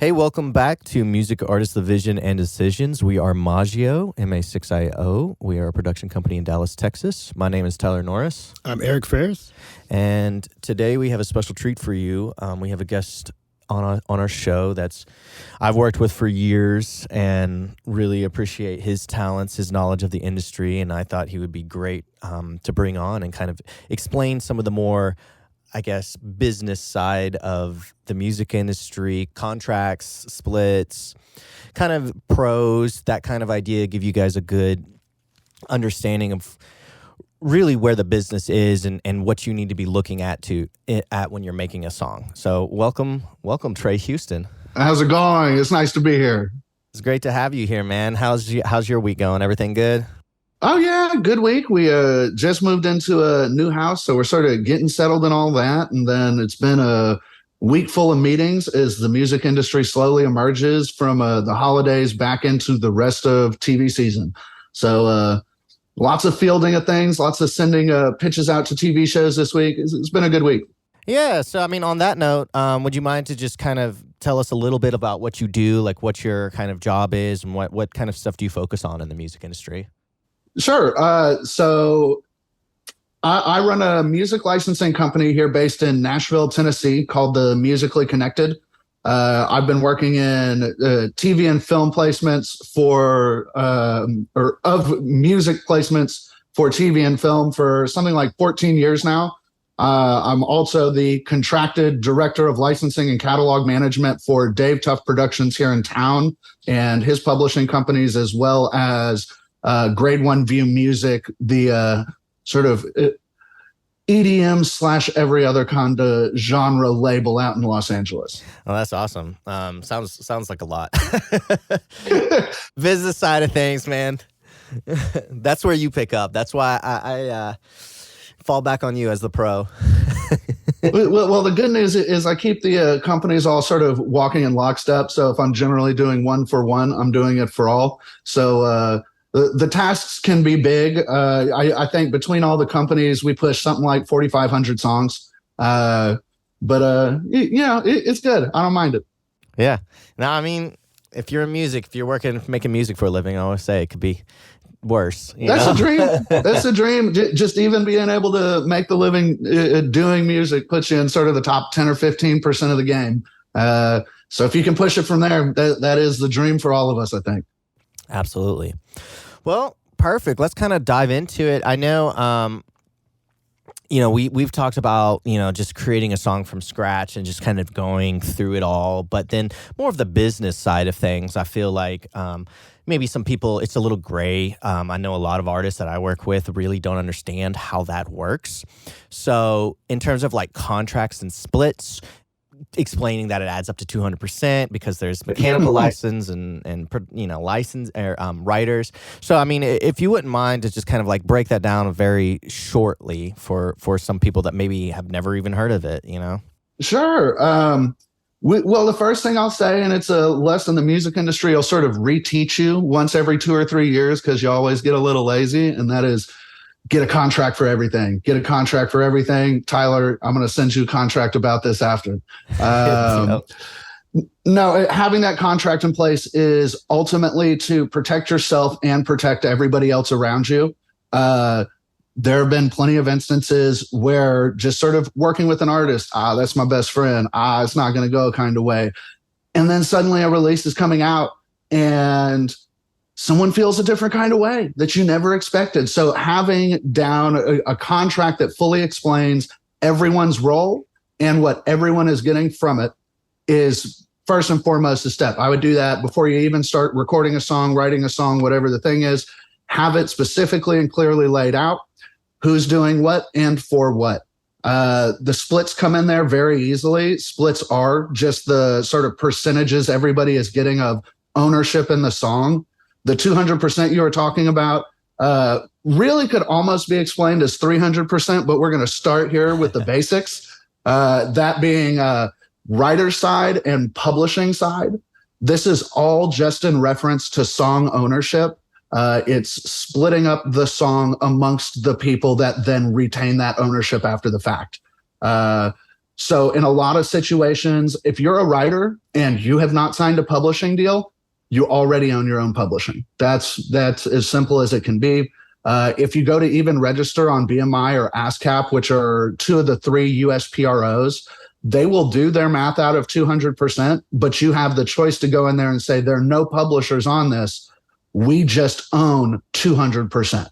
Hey, welcome back to Music Artists, the Vision and Decisions. We are Maggio, MA6IO. We are a production company in Dallas, Texas. My name is Tyler Norris. I'm Eric Ferris. And today we have a special treat for you. We have a guest on our show that's I've worked with for years and really appreciate his talents, his knowledge of the industry. And I thought he would be great to bring on and kind of explain some of the more, I guess, business side of the music industry, contracts, splits, kind of pros, that kind of idea, give you guys a good understanding of really where the business is and what you need to be looking at when you're making a song. So welcome, Tre Houston. How's it going? It's nice to be here. It's great to have you here, man. How's your week going? Everything good? Oh, yeah, good week. We just moved into a new house, so we're sort of getting settled and all that. And then it's been a week full of meetings as the music industry slowly emerges from the holidays back into the rest of TV season. So lots of fielding of things, lots of sending pitches out to TV shows this week. It's been a good week. Yeah, so I mean, on that note, would you mind to just kind of tell us a little bit about what you do, like what your kind of job is and what kind of stuff do you focus on in the music industry? Sure. So I run a music licensing company here based in Nashville, Tennessee called the Musically Connected. I've been working in TV and film placements of music placements for TV and film for something like 14 years now. I'm also the contracted director of licensing and catalog management for Dave Tuff Productions here in town and his publishing companies, as well as Grade One View Music, the sort of EDM / every other kind of genre label out in Los Angeles. Oh, that's awesome. Sounds like a lot. Business side of things, man. That's where you pick up. That's why I fall back on you as the pro. Well, the good news is I keep the companies all sort of walking in lockstep. So if I'm generally doing one for one, I'm doing it for all. So the tasks can be big. I think between all the companies, we push something like 4,500 songs. But it's good. I don't mind it. Yeah. Now, I mean, if you're making music for a living, I always say it could be worse. That's a dream. That's a dream. Just even being able to make the living doing music puts you in sort of the top 10 or 15% of the game. So if you can push it from there, that is the dream for all of us, I think. Absolutely. Well, perfect. Let's kind of dive into it. I know, we've talked about, just creating a song from scratch and just kind of going through it all. But then more of the business side of things, I feel like maybe some people, it's a little gray. I know a lot of artists that I work with really don't understand how that works. So in terms of like contracts and splits, explaining that it adds up to 200% because there's mechanical license and license or writers. So I mean, if you wouldn't mind to just kind of like break that down very shortly for some people that maybe have never even heard of it, Sure. Well, the first thing I'll say, and it's a lesson the music industry will sort of reteach you once every 2 or 3 years because you always get a little lazy, and that is get a contract for everything. Get a contract for everything. Tyler, I'm going to send you a contract about this after. No, having that contract in place is ultimately to protect yourself and protect everybody else around you. There have been plenty of instances where just sort of working with an artist, that's my best friend. It's not going to go kind of way. And then suddenly a release is coming out and someone feels a different kind of way that you never expected. So having down a contract that fully explains everyone's role and what everyone is getting from it is first and foremost a step. I would do that before you even start recording a song, writing a song, whatever the thing is. Have it specifically and clearly laid out. Who's doing what and for what. The splits come in there very easily. Splits are just the sort of percentages everybody is getting of ownership in the song. The 200% you were talking about really could almost be explained as 300%, but we're going to start here with the basics. That being writer side and publishing side. This is all just in reference to song ownership. It's splitting up the song amongst the people that then retain that ownership after the fact. So in a lot of situations, if you're a writer and you have not signed a publishing deal, you already own your own publishing. That's as simple as it can be. If you go to even register on BMI or ASCAP, which are two of the three US PROs, they will do their math out of 200%, but you have the choice to go in there and say, there are no publishers on this. We just own 200%.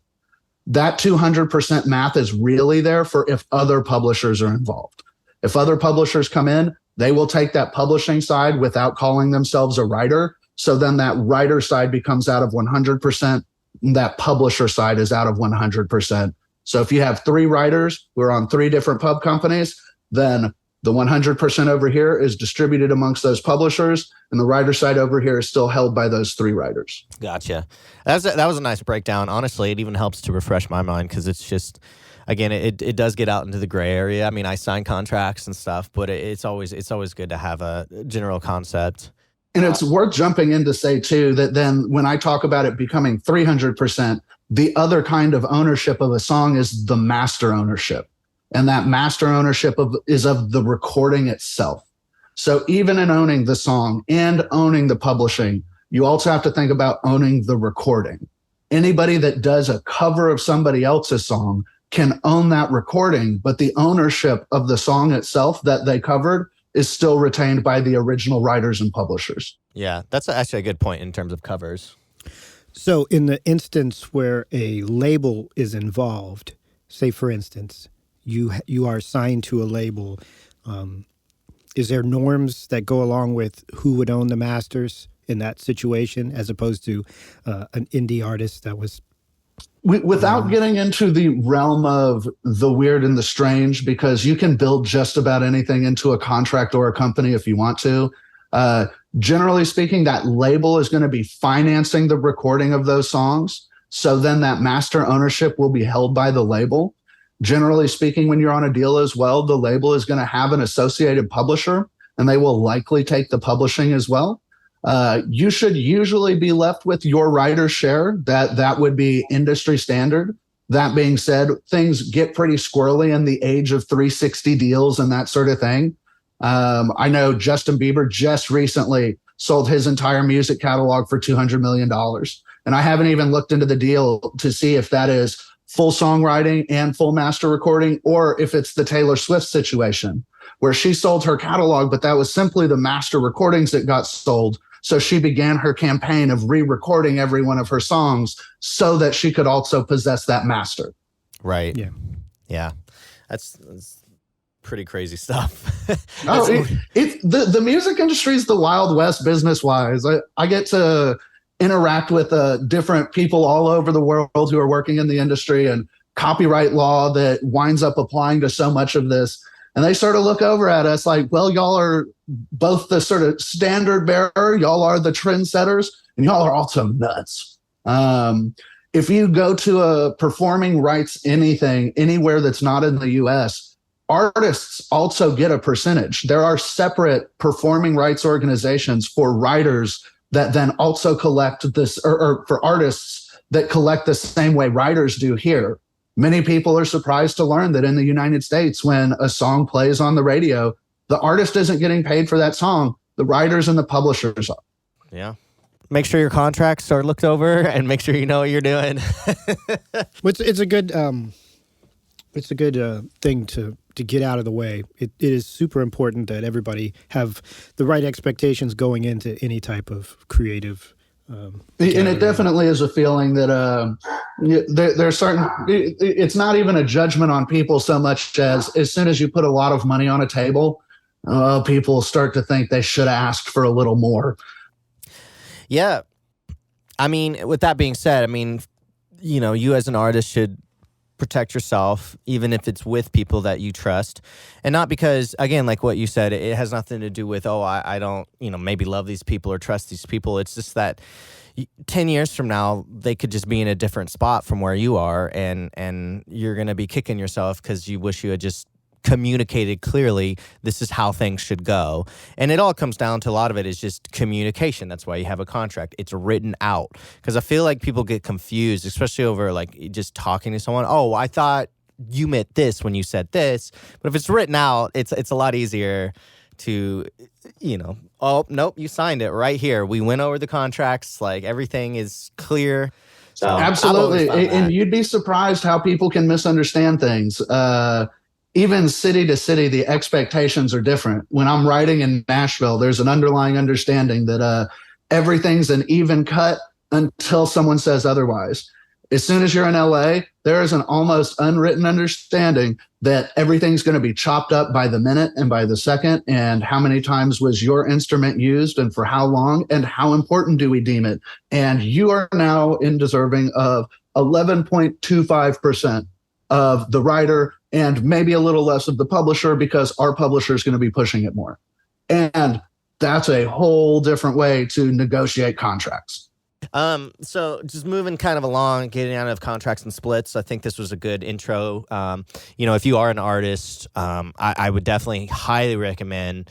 That 200% math is really there for if other publishers are involved. If other publishers come in, they will take that publishing side without calling themselves a writer. So then that writer side becomes out of 100%. That publisher side is out of 100%. So if you have three writers who are on three different pub companies, then the 100% over here is distributed amongst those publishers, and the writer side over here is still held by those three writers. Gotcha. That was a nice breakdown. Honestly, it even helps to refresh my mind because it's just, again, it does get out into the gray area. I mean, I sign contracts and stuff, but it's always good to have a general concept. And it's worth jumping in to say, too, that then when I talk about it becoming 300%, the other kind of ownership of a song is the master ownership. And that master ownership is of the recording itself. So even in owning the song and owning the publishing, you also have to think about owning the recording. Anybody that does a cover of somebody else's song can own that recording, but the ownership of the song itself that they covered is still retained by the original writers and publishers. Yeah, that's actually a good point in terms of covers. So in the instance where a label is involved, say for instance, you are signed to a label, is there norms that go along with who would own the masters in that situation as opposed to an indie artist that was... Without getting into the realm of the weird and the strange, because you can build just about anything into a contract or a company if you want to. Generally speaking, that label is going to be financing the recording of those songs. So then that master ownership will be held by the label. Generally speaking, when you're on a deal as well, the label is going to have an associated publisher, and they will likely take the publishing as well. You should usually be left with your writer's share. That would be industry standard. That being said, things get pretty squirrely in the age of 360 deals and that sort of thing. I know Justin Bieber just recently sold his entire music catalog for $200 million. And I haven't even looked into the deal to see if that is full songwriting and full master recording, or if it's the Taylor Swift situation where she sold her catalog, but that was simply the master recordings that got sold. So she began her campaign of re-recording every one of her songs so that she could also possess that master. Right. Yeah. That's pretty crazy stuff. The music industry is the Wild West business-wise. I get to interact with different people all over the world who are working in the industry, and copyright law that winds up applying to so much of this. And they sort of look over at us like, well, y'all are both the sort of standard bearer, y'all are the trendsetters, and y'all are also nuts. If you go to a performing rights anything, anywhere that's not in the US, artists also get a percentage. There are separate performing rights organizations for writers that then also collect this, or for artists that collect the same way writers do here. Many people are surprised to learn that in the United States, when a song plays on the radio, the artist isn't getting paid for that song. The writers and the publishers are. Yeah. Make sure your contracts are looked over and make sure you know what you're doing. It's a good thing to get out of the way. It is super important that everybody have the right expectations going into any type of creative. And it definitely is a feeling that there's certain. It's not even a judgment on people so much as soon as you put a lot of money on a table, people start to think they should have asked for a little more. Yeah, I mean, with that being said, I mean, you know, you as an artist should protect yourself, even if it's with people that you trust, and not because, again, like what you said, it has nothing to do with, I don't, maybe love these people or trust these people. It's just that 10 years from now, they could just be in a different spot from where you are, and you're going to be kicking yourself because you wish you had just communicated clearly, this is how things should go. And it all comes down to, a lot of it is just communication. That's why you have a contract. It's written out. Because I feel like people get confused, especially over like just talking to someone. Oh, I thought you meant this when you said this. But if it's written out, it's a lot easier to, oh, nope, you signed it right here. We went over the contracts, like everything is clear. So absolutely. And you'd be surprised how people can misunderstand things. Even city to city, the expectations are different. When I'm writing in Nashville, there's an underlying understanding that everything's an even cut until someone says otherwise. As soon as you're in LA, there is an almost unwritten understanding that everything's going to be chopped up by the minute and by the second. And how many times was your instrument used and for how long and how important do we deem it? And you are now in deserving of 11.25% of the writer and maybe a little less of the publisher because our publisher is going to be pushing it more. And that's a whole different way to negotiate contracts. So just moving kind of along, getting out of contracts and splits, I think this was a good intro. If you are an artist, I would definitely highly recommend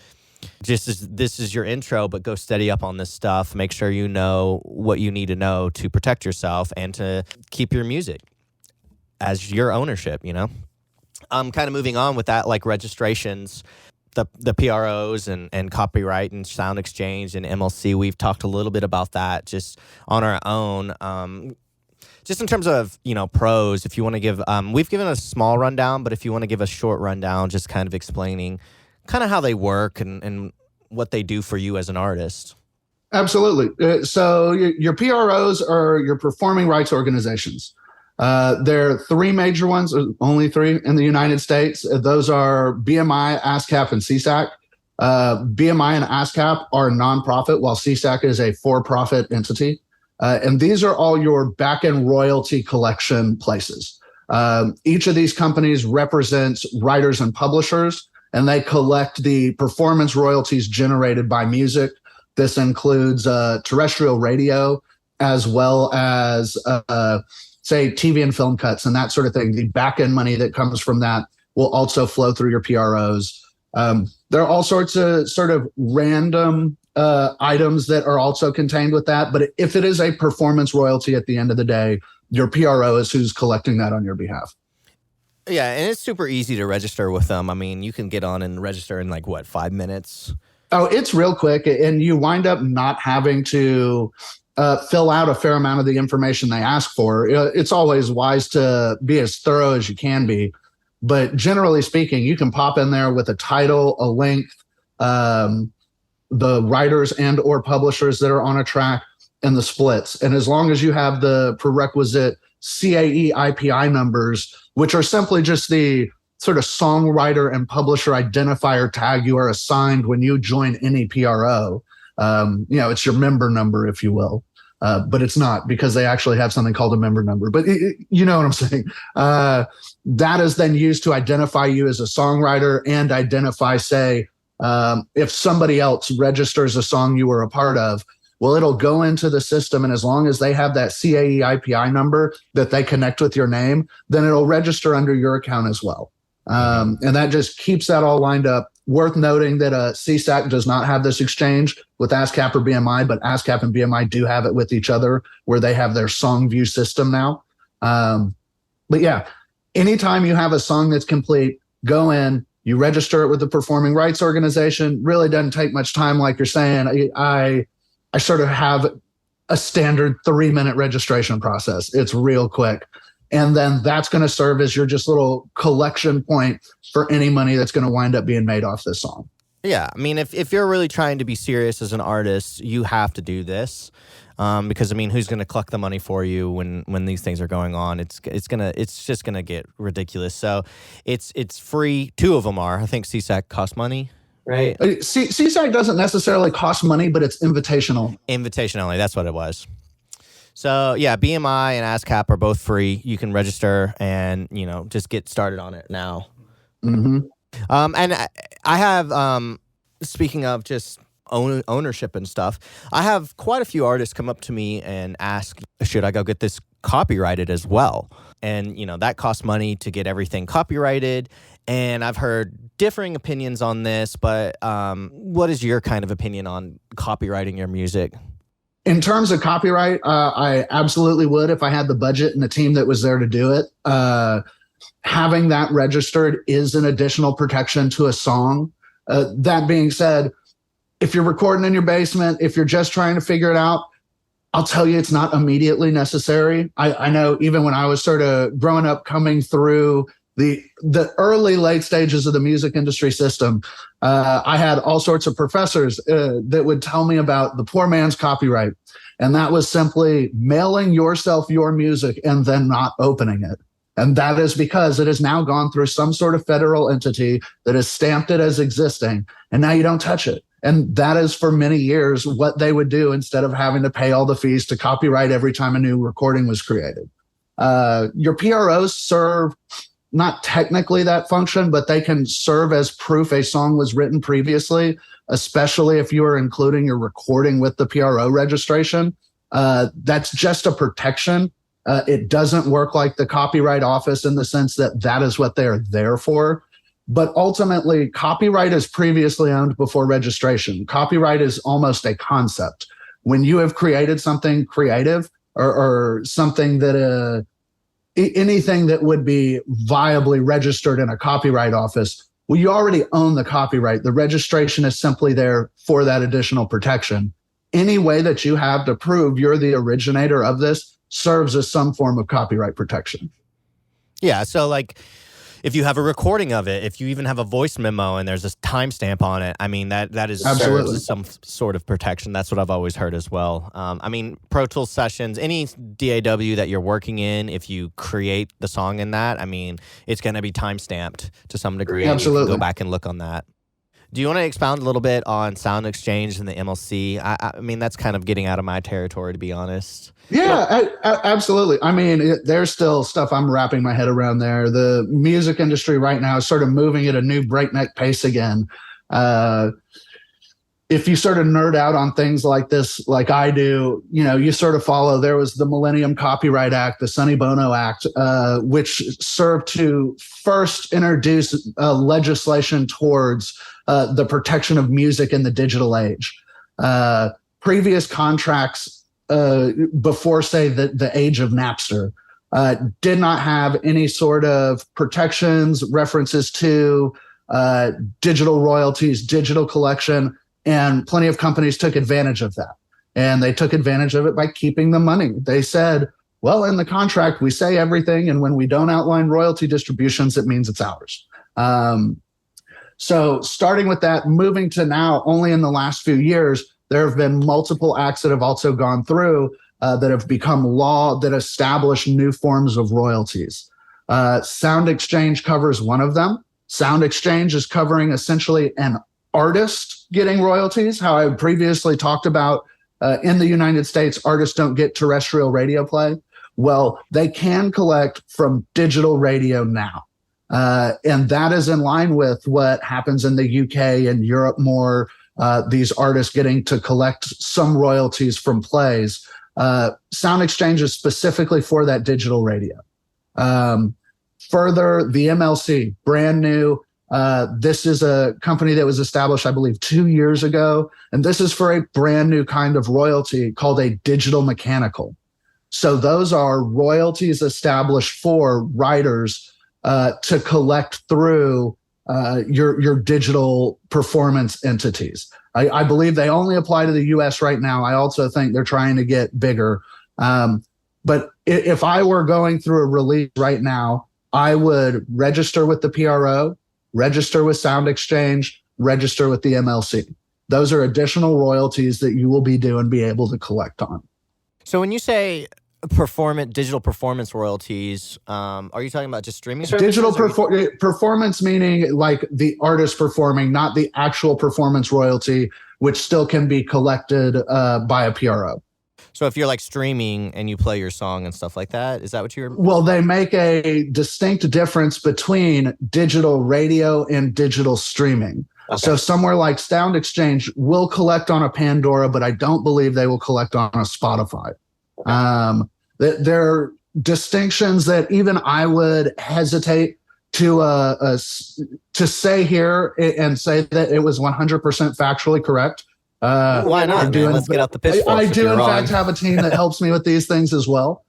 this is your intro, but go steady up on this stuff. Make sure you know what you need to know to protect yourself and to keep your music as your ownership, kind of moving on with that, like registrations, the PROs and copyright and sound exchange and MLC. We've talked a little bit about that just on our own. Just in terms of, pros, if you want to give, we've given a small rundown, but if you want to give a short rundown, just kind of explaining kind of how they work and what they do for you as an artist. Absolutely. So your PROs are your performing rights organizations. There are three major ones, only three in the United States. Those are BMI, ASCAP, and CSAC. BMI and ASCAP are nonprofit, while CSAC is a for-profit entity. And these are all your back-end royalty collection places. Each of these companies represents writers and publishers, and they collect the performance royalties generated by music. This includes terrestrial radio, as well as say TV and film cuts and that sort of thing. The back end money that comes from that will also flow through your PROs. There are all sorts of sort of random items that are also contained with that. But if it is a performance royalty at the end of the day, your PRO is who's collecting that on your behalf. Yeah, and it's super easy to register with them. I mean, you can get on and register in 5 minutes. Oh, it's real quick. And you wind up not having to fill out a fair amount of the information they ask for. It's always wise to be as thorough as you can be. But generally speaking, you can pop in there with a title, a length, the writers and or publishers that are on a track, and the splits. And as long as you have the prerequisite CAE IPI numbers, which are simply just the sort of songwriter and publisher identifier tag you are assigned when you join any PRO. It's your member number, if you will. But it's not, because they actually have something called a member number. But you know what I'm saying? That is then used to identify you as a songwriter and identify, say, if somebody else registers a song you were a part of, well, it'll go into the system. And as long as they have that CAE IPI number that they connect with your name, then it'll register under your account as well. And that just keeps that all lined up. Worth noting that CSAC does not have this exchange with ASCAP or BMI, but ASCAP and BMI do have it with each other, where they have their song view system now. But yeah, anytime you have a song that's complete, go in, you register it with the performing rights organization. Really doesn't take much time, like you're saying. I sort of have a standard 3-minute registration process. It's real quick. And then that's going to serve as your just little collection point for any money that's going to wind up being made off this song. Yeah, I mean, if you're really trying to be serious as an artist, you have to do this, because I mean, who's going to collect the money for you when these things are going on? It's just gonna get ridiculous. So it's free. 2 of them are. I think CSAC costs money, right? CSAC doesn't necessarily cost money, but it's invitational. Invitation only. That's what it was. So yeah, BMI and ASCAP are both free. You can register and just get started on it now. Mm-hmm. And I have, speaking of just ownership and stuff, I have quite a few artists come up to me and ask, should I go get this copyrighted as well? And, that costs money to get everything copyrighted. And I've heard differing opinions on this, but what is your kind of opinion on copyrighting your music? In terms of copyright, I absolutely would if I had the budget and the team that was there to do it. having that registered is an additional protection to a song. That being said, if you're recording in your basement, if you're just trying to figure it out, I'll tell you it's not immediately necessary. I know even when I was sort of growing up, coming through the early late stages of the music industry system, I had all sorts of professors that would tell me about the poor man's copyright. And that was simply mailing yourself your music and then not opening it. And that is because it has now gone through some sort of federal entity that has stamped it as existing, and now you don't touch it. And that is for many years what they would do instead of having to pay all the fees to copyright every time a new recording was created. Your PROs serve not technically that function, but they can serve as proof a song was written previously, especially if you are including your recording with the PRO registration. That's just a protection. It doesn't work like the Copyright Office in the sense that that is what they're there for. But ultimately, copyright is previously owned before registration. Copyright is almost a concept. When you have created something creative or something that anything that would be viably registered in a copyright office, well, you already own the copyright. The registration is simply there for that additional protection. Any way that you have to prove you're the originator of this serves as some form of copyright protection. Yeah, so like if you have a recording of it, if you even have a voice memo and there's a timestamp on it, I mean, that is Absolutely some sort of protection. That's what I've always heard as well. I mean, Pro Tools sessions, any DAW that you're working in, if you create the song in that, I mean, it's going to be timestamped to some degree. Absolutely. You can go back and look on that. Do you want to expound a little bit on Sound Exchange and the MLC? I mean, that's kind of getting out of my territory, to be honest. Yeah, absolutely. I mean, there's still stuff I'm wrapping my head around there. The music industry right now is sort of moving at a new breakneck pace again. If you sort of nerd out on things like this, like I do, you know, you sort of follow. There was the Millennium Copyright Act, the Sonny Bono Act, which served to first introduce legislation towards the protection of music in the digital age. Previous contracts before, say, the age of Napster, did not have any sort of protections, references to digital royalties, digital collection, and plenty of companies took advantage of that. And they took advantage of it by keeping the money. They said, well, in the contract, we say everything, and when we don't outline royalty distributions, it means it's ours. So starting with that, moving to now, only in the last few years, there have been multiple acts that have also gone through that have become law that establish new forms of royalties. Sound Exchange covers one of them. Sound Exchange is covering essentially an artist getting royalties. How I previously talked about in the United States, artists don't get terrestrial radio play. Well, they can collect from digital radio now. And that is in line with what happens in the UK and Europe more. These artists getting to collect some royalties from plays. Sound Exchange is specifically for that digital radio. Further, the MLC, brand new. This is a company that was established, I believe, 2 years ago. And this is for a brand new kind of royalty called a digital mechanical. So those are royalties established for writers to collect through your digital performance entities. I believe they only apply to the US right now. I also think they're trying to get bigger. But if I were going through a release right now, I would register with the PRO, register with Sound Exchange, register with the MLC. Those are additional royalties that you will be due and be able to collect on. So when you say digital performance royalties, are you talking about just streaming services? Digital performance, meaning like the artist performing, not the actual performance royalty, which still can be collected by a PRO. So if you're like streaming and you play your song and stuff like that, is that what you're? Well, they make a distinct difference between digital radio and digital streaming. Okay. So somewhere like Sound Exchange will collect on a Pandora, but I don't believe they will collect on a Spotify. Okay. There are distinctions that even I would hesitate to say here and say that it was 100% factually correct. Why not? Let's get out the pitchforks. I do, in fact, have a team that helps me with these things as well.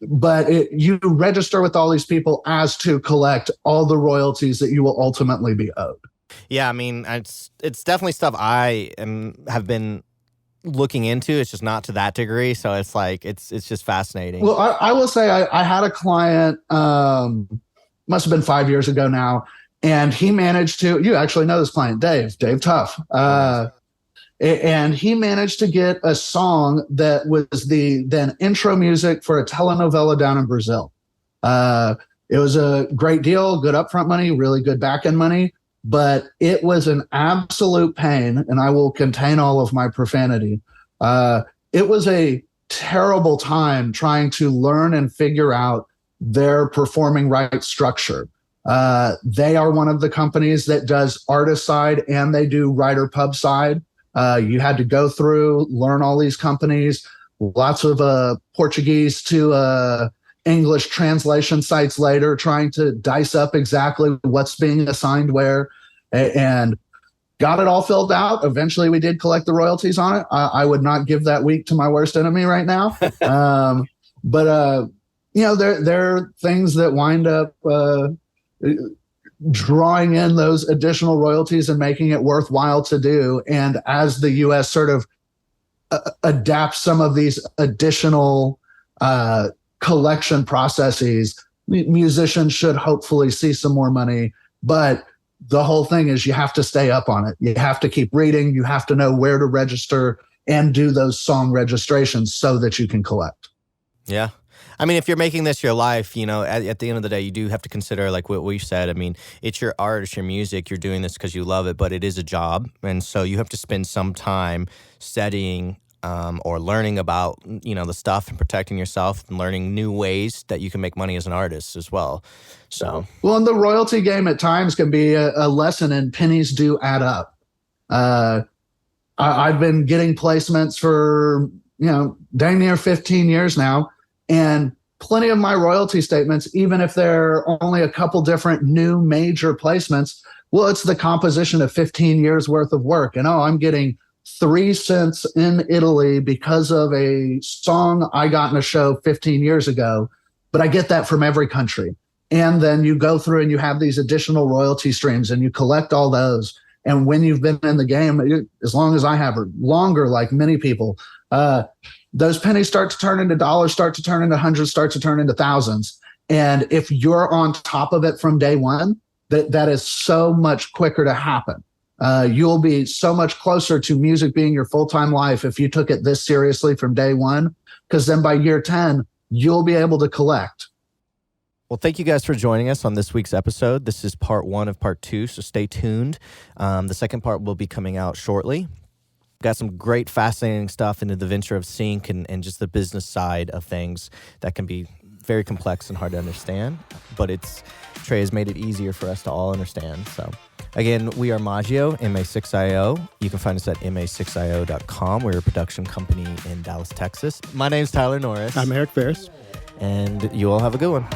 you register with all these people as to collect all the royalties that you will ultimately be owed. Yeah, I mean, it's definitely stuff have been looking into. It's just not to that degree. So it's like it's just fascinating. Well, I will say I had a client, must have been 5 years ago now, and he managed to. You actually know this client, Dave Tuff. And he managed to get a song that was the then intro music for a telenovela down in Brazil. It was a great deal, good upfront money, really good back end money, but it was an absolute pain, and I will contain all of my profanity. It was a terrible time trying to learn and figure out their performing rights structure. They are one of the companies that does artist side and they do writer pub side. You had to go through, learn all these companies, lots of Portuguese to English translation sites later, trying to dice up exactly what's being assigned where, and got it all filled out. Eventually, we did collect the royalties on it. I would not give that week to my worst enemy right now. But there are things that wind up drawing in those additional royalties and making it worthwhile to do. And as the U.S. sort of adapts some of these additional collection processes, musicians should hopefully see some more money. But the whole thing is you have to stay up on it. You have to keep reading. You have to know where to register and do those song registrations so that you can collect. Yeah. I mean, if you're making this your life, at the end of the day, you do have to consider, like what we said. I mean, it's your art, it's your music. You're doing this because you love it, but it is a job. And so you have to spend some time studying or learning about, the stuff and protecting yourself and learning new ways that you can make money as an artist as well. So, well, and the royalty game at times can be a lesson in pennies do add up. I've been getting placements for, dang near 15 years now. And plenty of my royalty statements, even if they're only a couple different new major placements, well, it's the composition of 15 years worth of work. And I'm getting 3 cents in Italy because of a song I got in a show 15 years ago, but I get that from every country. And then you go through and you have these additional royalty streams and you collect all those. And when you've been in the game, as long as I have, or longer, like many people, those pennies start to turn into dollars, start to turn into hundreds, start to turn into thousands. And if you're on top of it from day one, that is so much quicker to happen. You'll be so much closer to music being your full-time life if you took it this seriously from day one, because then by year 10, you'll be able to collect. Well, thank you guys for joining us on this week's episode. This is part 1 of part 2, so stay tuned. The second part will be coming out shortly. Got some great, fascinating stuff into the venture of sync and just the business side of things that can be very complex and hard to understand. But Tre has made it easier for us to all understand. So, again, we are Maggio, MA6IO. You can find us at ma6io.com. We're a production company in Dallas, Texas. My name's Tyler Norris. I'm Eric Ferris. And you all have a good one.